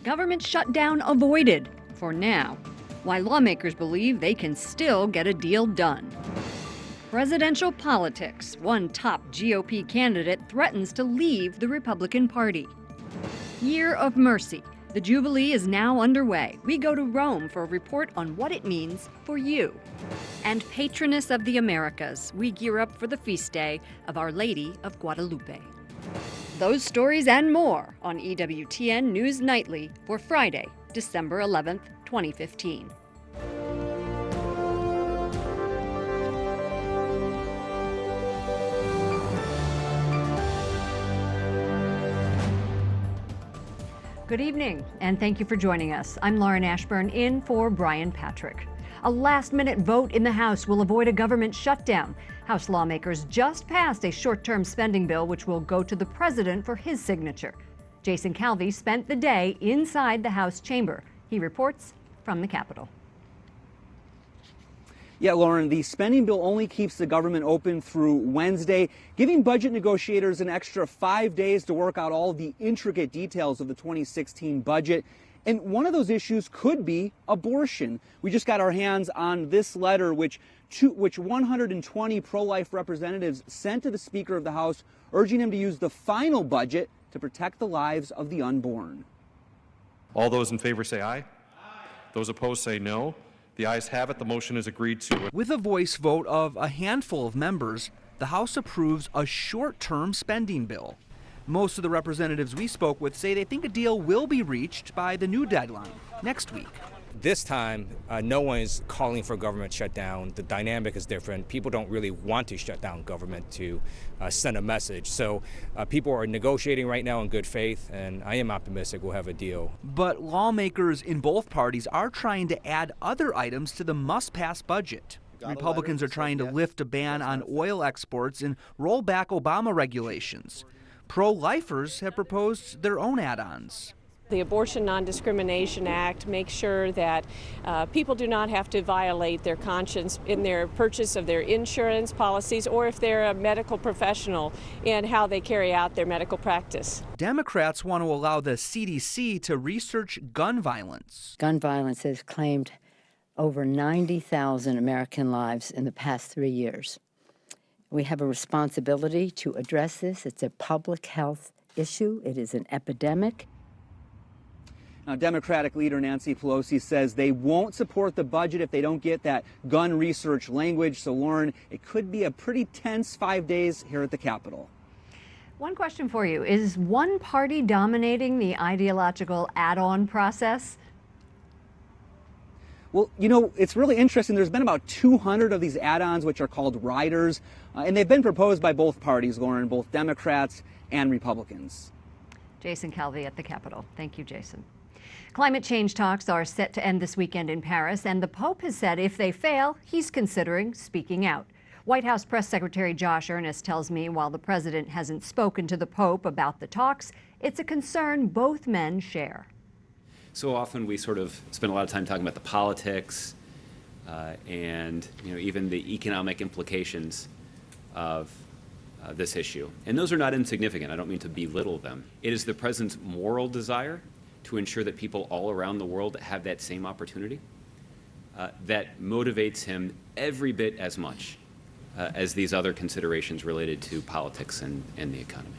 Government shutdown avoided, for now. Why lawmakers believe they can still get a deal done. Presidential politics. One top GOP candidate threatens to leave the Republican Party. Year of Mercy. The Jubilee is now underway. We go to Rome for a report on what it means for you. And Patroness of the Americas. We gear up for the feast day of Our Lady of Guadalupe. Those stories and more on EWTN News Nightly for Friday, December 11th, 2015. Good evening, and thank you for joining us. I'm Lauren Ashburn, in for Brian Patrick. A last-minute vote in the House will avoid a government shutdown. House lawmakers just passed a short-term spending bill which will go to the president for his signature. Jason Calvi spent the day inside the House chamber. He reports from the Capitol. Yeah, Lauren, the spending bill only keeps the government open through Wednesday, giving budget negotiators an extra 5 days to work out all the intricate details of the 2016 budget. And one of those issues could be abortion. We just got our hands on this letter, which 120 pro-life representatives sent to the Speaker of the House, urging him to use the final budget to protect the lives of the unborn. All those in favor say aye. Aye. Those opposed say no. The ayes have it. The motion is agreed to. With a voice vote of a handful of members, the House approves a short-term spending bill. Most of the representatives we spoke with say they think a deal will be reached by the new deadline, next week. This time, no one is calling for a government shutdown. The dynamic is different. People don't really want to shut down government to send a message. So people are negotiating right now in good faith, and I am optimistic we'll have a deal. But lawmakers in both parties are trying to add other items to the must-pass budget. Republicans are trying to lift a ban on oil exports and roll back Obama regulations. Pro-lifers have proposed their own add-ons. The Abortion Non-Discrimination Act makes sure that people do not have to violate their conscience in their purchase of their insurance policies or if they're a medical professional in how they carry out their medical practice. Democrats want to allow the CDC to research gun violence. Gun violence has claimed over 90,000 American lives in the past 3 years. We have a responsibility to address this. It's a public health issue. It is an epidemic. Now, Democratic leader Nancy Pelosi says they won't support the budget if they don't get that gun research language. So, Lauren, it could be a pretty tense 5 days here at the Capitol. One question for you. Is one party dominating the ideological add-on process? Well, you know, it's really interesting. There's been about 200 of these add-ons, which are called riders, and they've been proposed by both parties, Lauren, both Democrats and Republicans. Jason Calvi at the Capitol. Thank you, Jason. Climate change talks are set to end this weekend in Paris, and the Pope has said if they fail, he's considering speaking out. White House Press Secretary Josh Earnest tells me while the president hasn't spoken to the Pope about the talks, it's a concern both men share. So often we sort of spend a lot of time talking about the politics and even the economic implications of this issue. And those are not insignificant. I don't mean to belittle them. It is the president's moral desire to ensure that people all around the world have that same opportunity that motivates him every bit as much as these other considerations related to politics and the economy.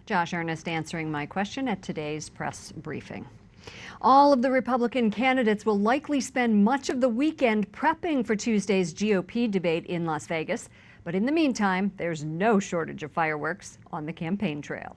Josh Earnest answering my question at today's press briefing. All of the Republican candidates will likely spend much of the weekend prepping for Tuesday's GOP debate in Las Vegas. But in the meantime, there's no shortage of fireworks on the campaign trail.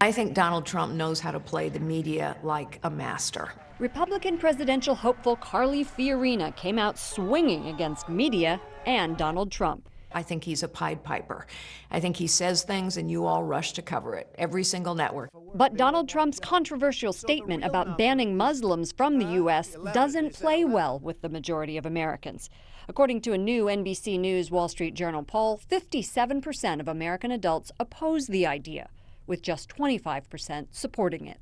I think Donald Trump knows how to play the media like a master. Republican presidential hopeful Carly Fiorina came out swinging against media and Donald Trump. I think he's a Pied Piper. I think he says things and you all rush to cover it, every single network. But Donald Trump's controversial statement about banning Muslims from the U.S. doesn't play well with the majority of Americans. According to a new NBC News Wall Street Journal poll, 57% of American adults oppose the idea, with just 25% supporting it.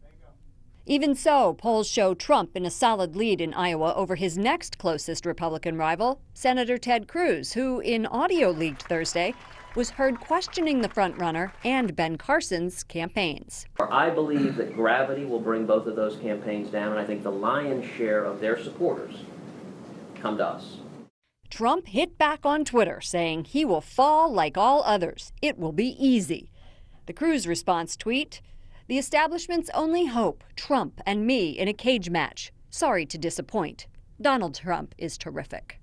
Even so, polls show Trump in a solid lead in Iowa over his next closest Republican rival, Senator Ted Cruz, who, in audio leaked Thursday, was heard questioning the frontrunner and Ben Carson's campaigns. I believe that gravity will bring both of those campaigns down, and I think the lion's share of their supporters come to us. Trump hit back on Twitter, saying he will fall like all others. It will be easy. The Cruz response tweet, "The establishment's only hope, Trump and me in a cage match. Sorry to disappoint. Donald Trump is terrific."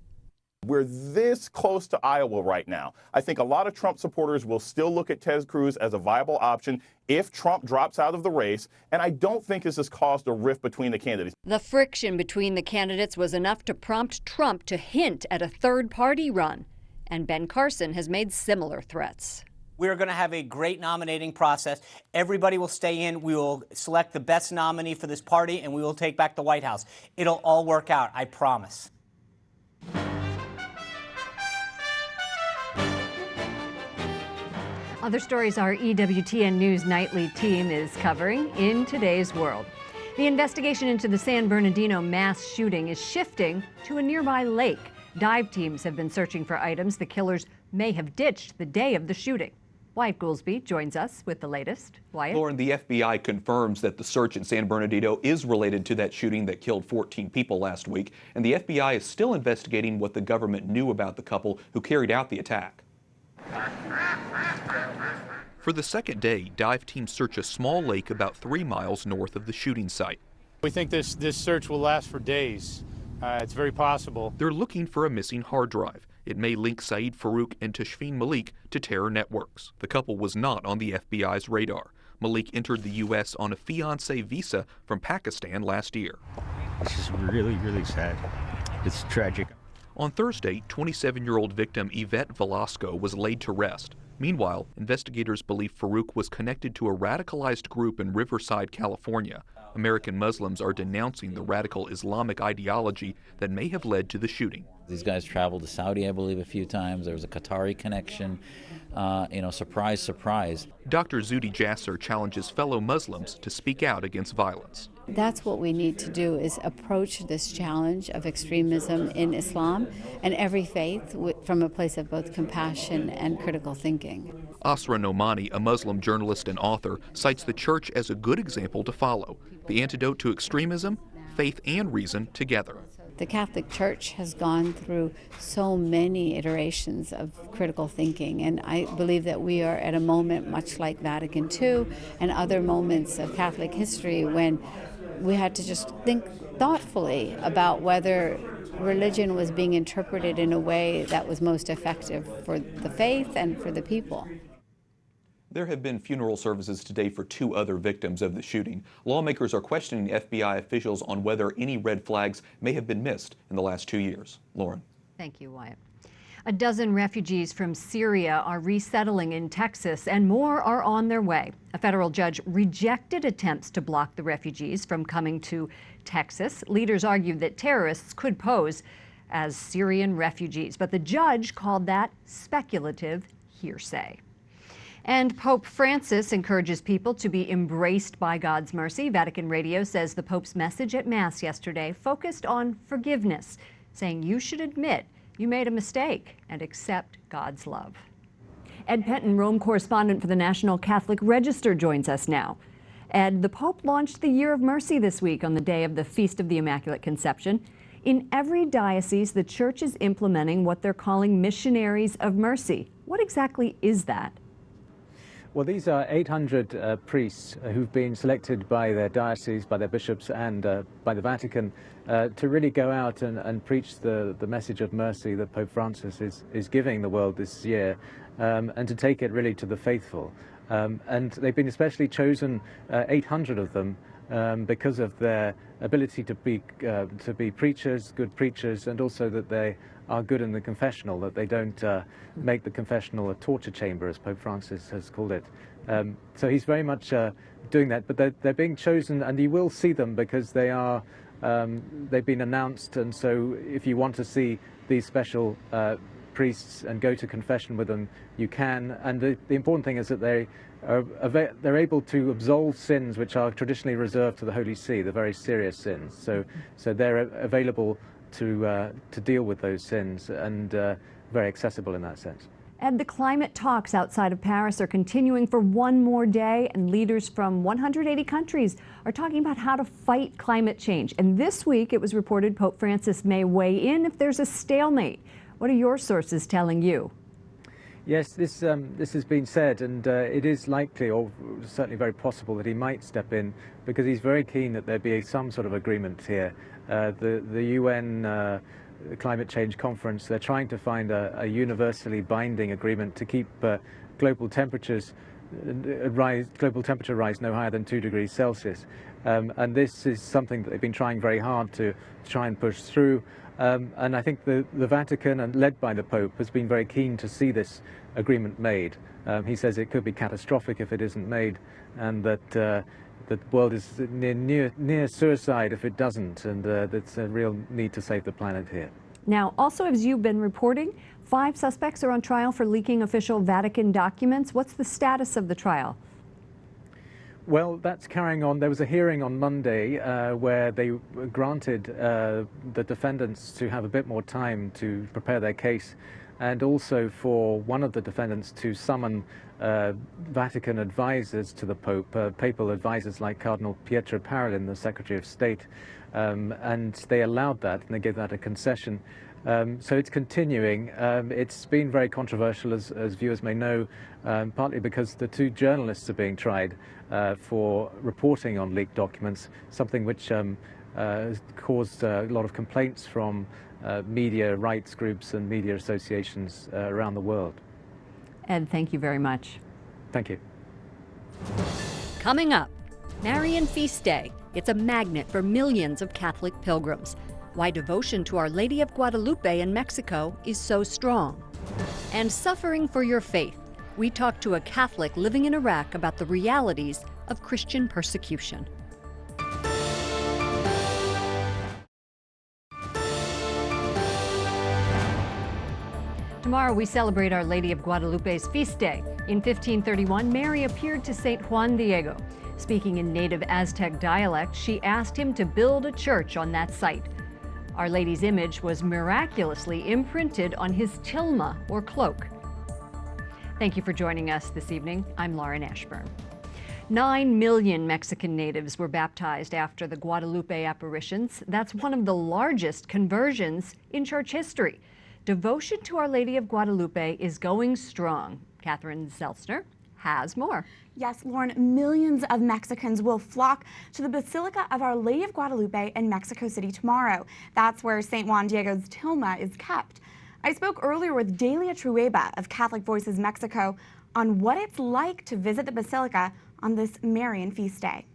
We're this close to Iowa right now. I think a lot of Trump supporters will still look at Ted Cruz as a viable option if Trump drops out of the race, and I don't think this has caused a rift between the candidates. The friction between the candidates was enough to prompt Trump to hint at a third-party run, and Ben Carson has made similar threats. We're going to have a great nominating process. Everybody will stay in. We will select the best nominee for this party, and we will take back the White House. It'll all work out, I promise. Other stories our EWTN News Nightly team is covering in today's world. The investigation into the San Bernardino mass shooting is shifting to a nearby lake. Dive teams have been searching for items the killers may have ditched the day of the shooting. Wyatt Goolsby joins us with the latest. Wyatt? Lauren, the FBI confirms that the search in San Bernardino is related to that shooting that killed 14 people last week, and the FBI is still investigating what the government knew about the couple who carried out the attack. For the second day, dive teams search a small lake about 3 miles north of the shooting site. We think this search will last for days. It's very possible. They're looking for a missing hard drive. It may link Saeed Farouk and Tashfeen Malik to terror networks. The couple was not on the FBI's radar. Malik entered the U.S. on a fiancé visa from Pakistan last year. This is really, really sad. It's tragic. On Thursday, 27-year-old victim Yvette Velasco was laid to rest. Meanwhile, investigators believe Farouk was connected to a radicalized group in Riverside, California. American Muslims are denouncing the radical Islamic ideology that may have led to the shooting. These guys traveled to Saudi, I believe, a few times. There was a Qatari connection. Surprise, surprise. Dr. Zuhdi Jasser challenges fellow Muslims to speak out against violence. That's what we need to do, is approach this challenge of extremism in Islam and every faith from a place of both compassion and critical thinking. Asra Nomani, a Muslim journalist and author, cites the church as a good example to follow. The antidote to extremism, faith and reason together. The Catholic Church has gone through so many iterations of critical thinking, and I believe that we are at a moment much like Vatican II and other moments of Catholic history when we had to just think thoughtfully about whether religion was being interpreted in a way that was most effective for the faith and for the people. There have been funeral services today for 2 other victims of the shooting. Lawmakers are questioning FBI officials on whether any red flags may have been missed in the last 2 years. Lauren. Thank you, Wyatt. A dozen refugees from Syria are resettling in Texas, and more are on their way. A federal judge rejected attempts to block the refugees from coming to Texas. Leaders argued that terrorists could pose as Syrian refugees, but the judge called that speculative hearsay. And Pope Francis encourages people to be embraced by God's mercy. Vatican Radio says the Pope's message at Mass yesterday focused on forgiveness, saying you should admit you made a mistake and accept God's love. Ed Penton, Rome correspondent for the National Catholic Register, joins us now. Ed, the Pope launched the Year of Mercy this week on the day of the Feast of the Immaculate Conception. In every diocese, the Church is implementing what they're calling missionaries of mercy. What exactly is that? Well, these are 800 priests who've been selected by their diocese, by their bishops, and by the Vatican to really go out and preach the message of mercy that Pope Francis is giving the world this year, and to take it really to the faithful. And they've been especially chosen, 800 of them, because of their ability to be preachers, good preachers, and also that they are good in the confessional, that they don't make the confessional a torture chamber, as Pope Francis has called it. So he's very much doing that, but they're being chosen, and you will see them because they are, they've been announced, and so if you want to see these special priests and go to confession with them, you can. And the important thing is that they're able to absolve sins which are traditionally reserved to the Holy See, the very serious sins. So they're available to deal with those sins, and very accessible in that sense. And the climate talks outside of Paris are continuing for one more day, and leaders from 180 countries are talking about how to fight climate change. And this week, it was reported Pope Francis may weigh in if there's a stalemate. What are your sources telling you? Yes, this has been said, and it is likely, or certainly very possible, that he might step in because he's very keen that there be some sort of agreement here. The UN Climate Change Conference, they're trying to find a universally binding agreement to keep global temperature rise no higher than 2 degrees Celsius. And this is something that they've been trying very hard to try and push through. And I think the Vatican, and led by the Pope, has been very keen to see this agreement made. He says it could be catastrophic if it isn't made, and that the world is near suicide if it doesn't, and there's a real need to save the planet here. Now, also, as you've been reporting, 5 suspects are on trial for leaking official Vatican documents. What's the status of the trial? Well, that's carrying on. There was a hearing on Monday where they granted the defendants to have a bit more time to prepare their case, and also for one of the defendants to summon Vatican advisors to the Pope, papal advisors like Cardinal Pietro Parolin, the Secretary of State, and they allowed that, and they gave that a concession. So it's continuing. It's been very controversial, as viewers may know, partly because the 2 journalists are being tried for reporting on leaked documents, something which has caused a lot of complaints from media rights groups and media associations around the world. Ed, thank you very much. Thank you. Coming up, Marian Feast Day. It's a magnet for millions of Catholic pilgrims. Why devotion to Our Lady of Guadalupe in Mexico is so strong. And suffering for your faith. We talk to a Catholic living in Iraq about the realities of Christian persecution. Tomorrow we celebrate Our Lady of Guadalupe's feast day. In 1531, Mary appeared to St. Juan Diego. Speaking in native Aztec dialect, she asked him to build a church on that site. Our Lady's image was miraculously imprinted on his tilma, or cloak. Thank you for joining us this evening. I'm Lauren Ashburn. 9 million Mexican natives were baptized after the Guadalupe apparitions. That's one of the largest conversions in church history. Devotion to Our Lady of Guadalupe is going strong. Catherine Szeltner has more. Yes, Lauren, millions of Mexicans will flock to the Basilica of Our Lady of Guadalupe in Mexico City tomorrow. That's where St. Juan Diego's tilma is kept. I spoke earlier with Delia Trueba of Catholic Voices Mexico on what it's like to visit the Basilica on this Marian feast day.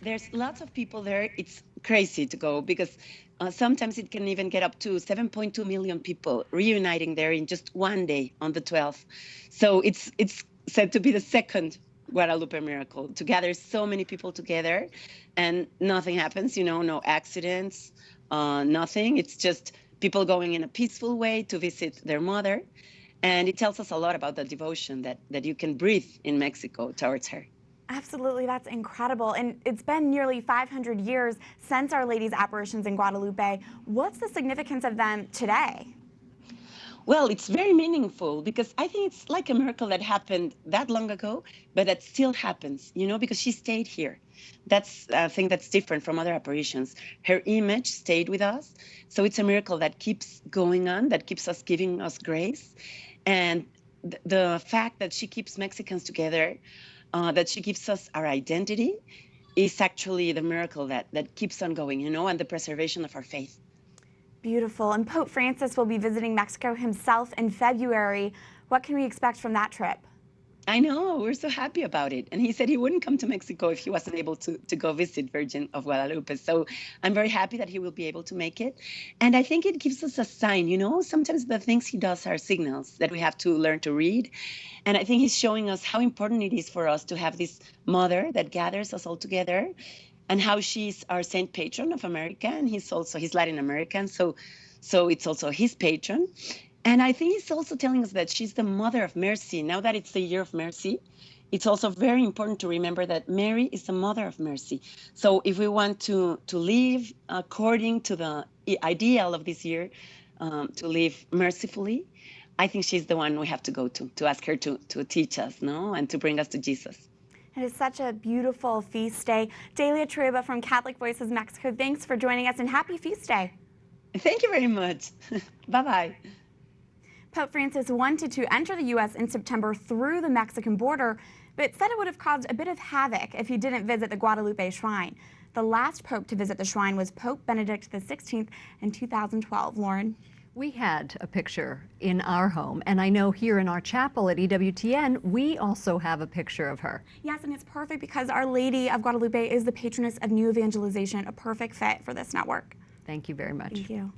There's lots of people there. It's crazy to go because sometimes it can even get up to 7.2 million people reuniting there in just one day on the 12th. So it's said to be the second Guadalupe miracle, to gather so many people together and nothing happens, no accidents, nothing. It's just people going in a peaceful way to visit their mother. And it tells us a lot about the devotion that you can breathe in Mexico towards her. Absolutely, that's incredible. And it's been nearly 500 years since Our Lady's apparitions in Guadalupe. What's the significance of them today? Well, it's very meaningful because I think it's like a miracle that happened that long ago, but that still happens, because she stayed here. That's a thing that's different from other apparitions. Her image stayed with us. So it's a miracle that keeps going on, that keeps us giving us grace. And the fact that she keeps Mexicans together, that she gives us our identity, is actually the miracle that keeps on going, and the preservation of our faith. Beautiful. And Pope Francis will be visiting Mexico himself in February. What can we expect from that trip? I know, we're so happy about it. And he said he wouldn't come to Mexico if he wasn't able to go visit Virgin of Guadalupe. So I'm very happy that he will be able to make it. And I think it gives us a sign, sometimes the things he does are signals that we have to learn to read. And I think he's showing us how important it is for us to have this mother that gathers us all together, and how she's our saint patron of America, and he's Latin American, so it's also his patron. And I think he's also telling us that she's the mother of mercy. Now that it's the year of mercy, it's also very important to remember that Mary is the mother of mercy. So if we want to live according to the ideal of this year, to live mercifully, I think she's the one we have to go to ask her to teach us, no, and to bring us to Jesus. It is such a beautiful feast day. Delia Trueba from Catholic Voices Mexico, thanks for joining us and happy feast day. Thank you very much. Bye-bye. Pope Francis wanted to enter the U.S. in September through the Mexican border, but said it would have caused a bit of havoc if he didn't visit the Guadalupe shrine. The last pope to visit the shrine was Pope Benedict XVI in 2012. Lauren? We had a picture in our home, and I know here in our chapel at EWTN, we also have a picture of her. Yes, and it's perfect because Our Lady of Guadalupe is the patroness of new evangelization, a perfect fit for this network. Thank you very much. Thank you.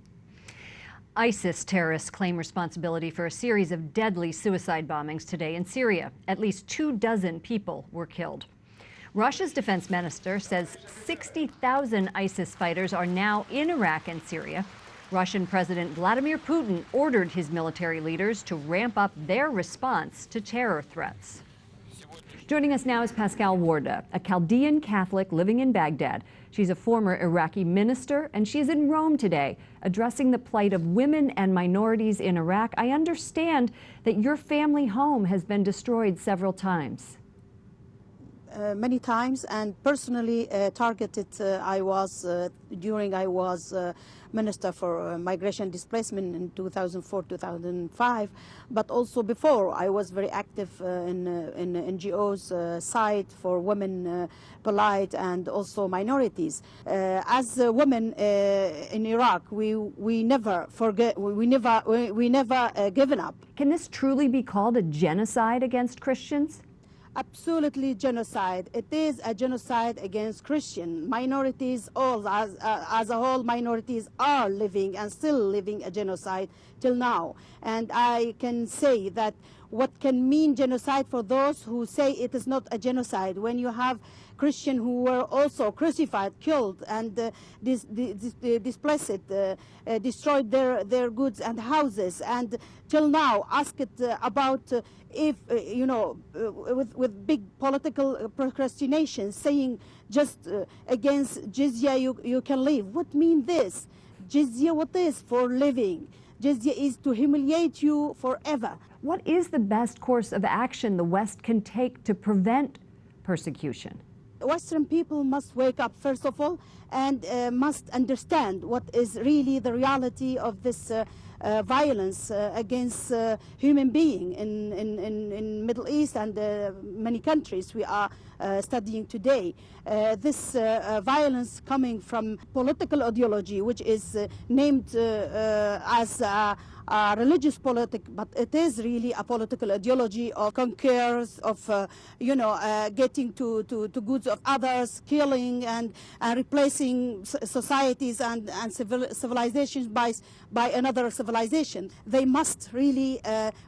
ISIS terrorists claim responsibility for a series of deadly suicide bombings today in Syria. At least 24 people were killed. Russia's defense minister says 60,000 ISIS fighters are now in Iraq and Syria. Russian President Vladimir Putin ordered his military leaders to ramp up their response to terror threats. Joining us now is Pascale Warda, a Chaldean Catholic living in Baghdad. She's a former Iraqi minister, and she's in Rome today, addressing the plight of women and minorities in Iraq. I understand that your family home has been destroyed several times. Many times, and personally targeted. I was Minister for Migration Displacement in 2004-2005, but also before I was very active in NGOs side for women, polite, and also minorities. As women in Iraq, we never forget. We never given up. Can this truly be called a genocide against Christians? Absolutely genocide. It is a genocide against Christian minorities. All as a whole, minorities are living and still living a genocide till now. And I can say that what can mean genocide for those who say it is not a genocide, when you have Christians who were also crucified, killed, and displaced, destroyed their goods and houses, and till now asked about if, with big political procrastination, saying just against jizya you can live. What mean this? Jizya, what is for living? Jizya is to humiliate you forever. What is the best course of action the West can take to prevent persecution? Western people must wake up, first of all, and must understand what is really the reality of this violence against human being in Middle East and many countries we are studying today. This violence coming from political ideology, which is named as religious politic, but it is really a political ideology of conquerors, of getting to goods of others, killing and replacing societies and civilizations by another civilization. They must really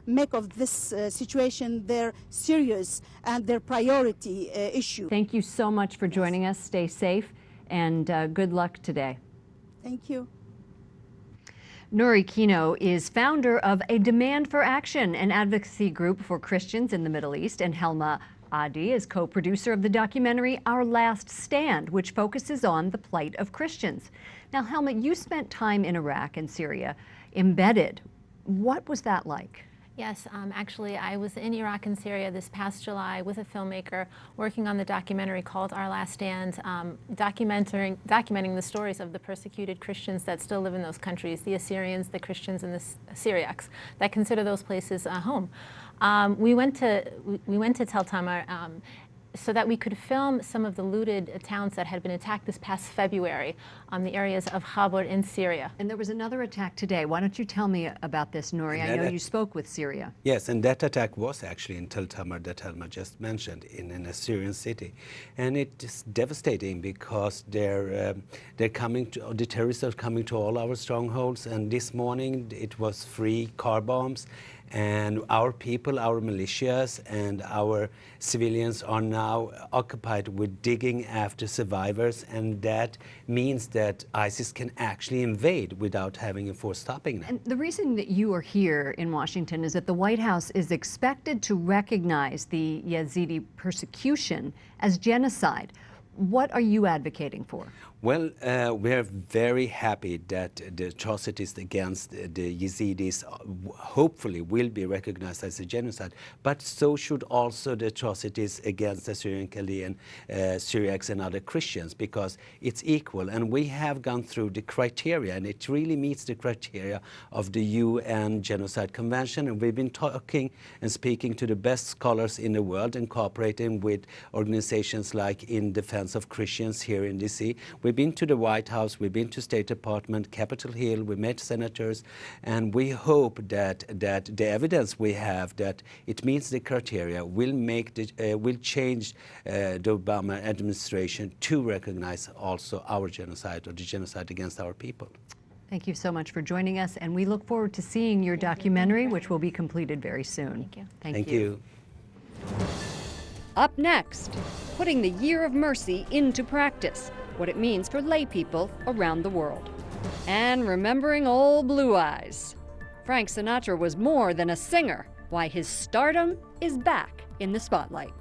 make of this situation their serious and their priority issue. Thank you so much for joining us. Stay safe and good luck today. Thank you. Nuri Kino is founder of A Demand for Action, an advocacy group for Christians in the Middle East, and Helma Adde is co-producer of the documentary Our Last Stand, which focuses on the plight of Christians. Now, Helma, you spent time in Iraq and Syria, embedded. What was that like? Yes, actually, I was in Iraq and Syria this past July with a filmmaker working on the documentary called Our Last Stand, documenting the stories of the persecuted Christians that still live in those countries, the Assyrians, the Christians, and the Syriacs that consider those places home. We went to Tel Tamar so that we could film some of the looted towns that had been attacked this past February, the areas of Khabur in Syria. And there was another attack today. Why don't you tell me about this, Nuri? I know you spoke with Syria. Yes, and that attack was actually in Tel Tamar that Helma just mentioned, in an Assyrian city. And it's devastating because the terrorists are coming to all our strongholds, and this morning it was 3 car bombs. And our people, our militias, and our civilians are now occupied with digging after survivors, and that means that ISIS can actually invade without having a force stopping them. And the reason that you are here in Washington is that the White House is expected to recognize the Yazidi persecution as genocide. What are you advocating for? Well, we're very happy that the atrocities against the Yazidis hopefully will be recognized as a genocide, but so should also the atrocities against the Syrian, Chaldean, Syriacs and other Christians, because it's equal. And we have gone through the criteria, and it really meets the criteria of the UN Genocide Convention. And we've been talking and speaking to the best scholars in the world and cooperating with organizations like In Defense of Christians here in DC. We've been to the White House, we've been to State Department, Capitol Hill, we met senators, and we hope that the evidence we have that it meets the criteria will change the Obama administration to recognize also our genocide, or the genocide against our people. Thank you so much for joining us, and we look forward to seeing your documentary, which will be completed very soon. Thank you. Up next, putting the Year of Mercy into practice, what it means for lay people around the world. And remembering old Blue Eyes. Frank Sinatra was more than a singer, why his stardom is back in the spotlight.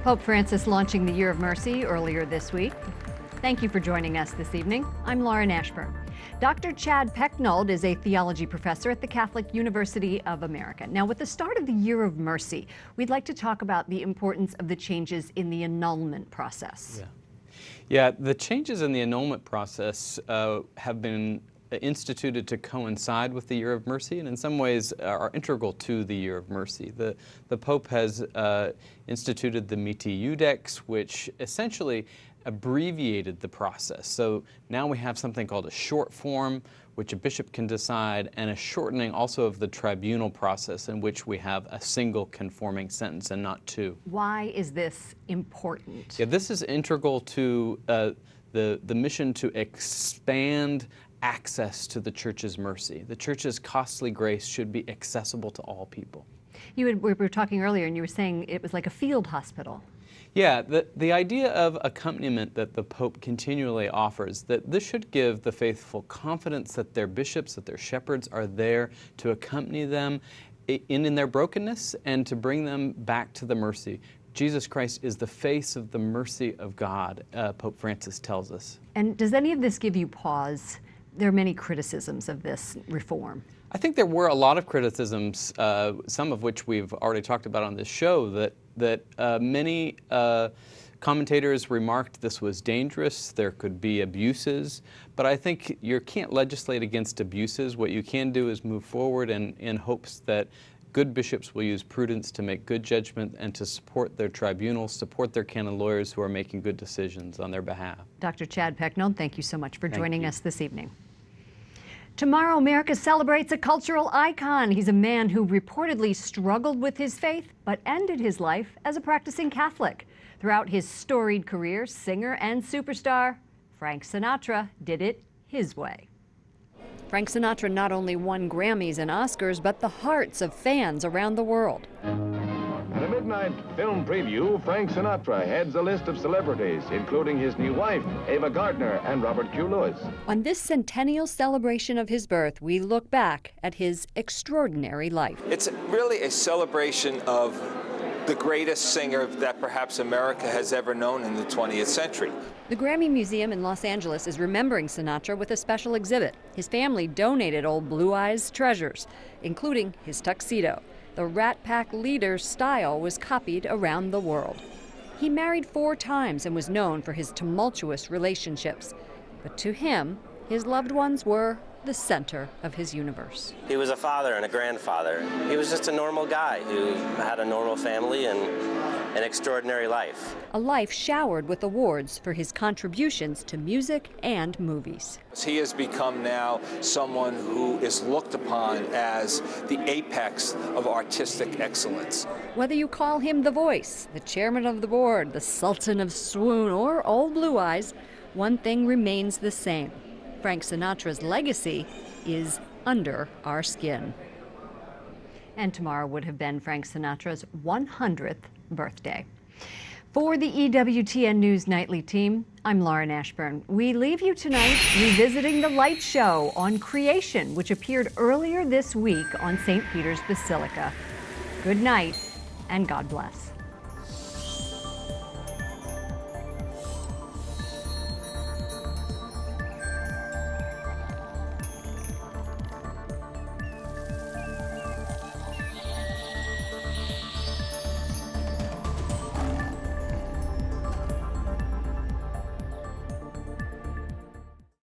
Pope Francis launching the Year of Mercy earlier this week. Thank you for joining us this evening. I'm Lauren Ashburn. Dr. Chad Pecknold is a theology professor at the Catholic University of America. Now, with the start of the Year of Mercy, we'd like to talk about the importance of the changes in the annulment process. Yeah, the changes in the annulment process have been instituted to coincide with the Year of Mercy, and in some ways are integral to the Year of Mercy. The Pope has instituted the Miti Iudex, which essentially abbreviated the process. So now we have something called a short form, which a bishop can decide, and a shortening also of the tribunal process, in which we have a single conforming sentence and not two. Why is this important? Yeah, this is integral to the mission to expand access to the Church's mercy. The Church's costly grace should be accessible to all people. We were talking earlier, and you were saying it was like a field hospital. Yeah, the idea of accompaniment that the Pope continually offers, that this should give the faithful confidence that their bishops, that their shepherds are there to accompany them in their brokenness and to bring them back to the mercy. Jesus Christ is the face of the mercy of God, Pope Francis tells us. And does any of this give you pause? There are many criticisms of this reform. I think there were a lot of criticisms, some of which we've already talked about on this show, that many commentators remarked this was dangerous, there could be abuses, but I think you can't legislate against abuses. What you can do is move forward in hopes that good bishops will use prudence to make good judgment and to support their tribunals, support their canon lawyers who are making good decisions on their behalf. Dr. Chad Pecknold, thank you so much for joining us this evening. Tomorrow, America celebrates a cultural icon. He's a man who reportedly struggled with his faith, but ended his life as a practicing Catholic. Throughout his storied career, singer and superstar, Frank Sinatra did it his way. Frank Sinatra not only won Grammys and Oscars, but the hearts of fans around the world. At a midnight film preview, Frank Sinatra heads a list of celebrities, including his new wife, Ava Gardner, and Robert Q. Lewis. On this centennial celebration of his birth, we look back at his extraordinary life. It's really a celebration of the greatest singer that perhaps America has ever known in the 20th century. The Grammy Museum in Los Angeles is remembering Sinatra with a special exhibit. His family donated old Blue Eyes treasures, including his tuxedo. The Rat Pack leader's style was copied around the world. He married 4 times and was known for his tumultuous relationships. But to him, his loved ones were the center of his universe. He was a father and a grandfather. He was just a normal guy who had a normal family and an extraordinary life. A life showered with awards for his contributions to music and movies. He has become now someone who is looked upon as the apex of artistic excellence. Whether you call him the Voice, the chairman of the board, the Sultan of Swoon, or Old Blue Eyes, one thing remains the same. Frank Sinatra's legacy is under our skin. And tomorrow would have been Frank Sinatra's 100th birthday. For the EWTN News Nightly team, I'm Lauren Ashburn. We leave you tonight revisiting the light show on creation, which appeared earlier this week on St. Peter's Basilica. Good night, and God bless.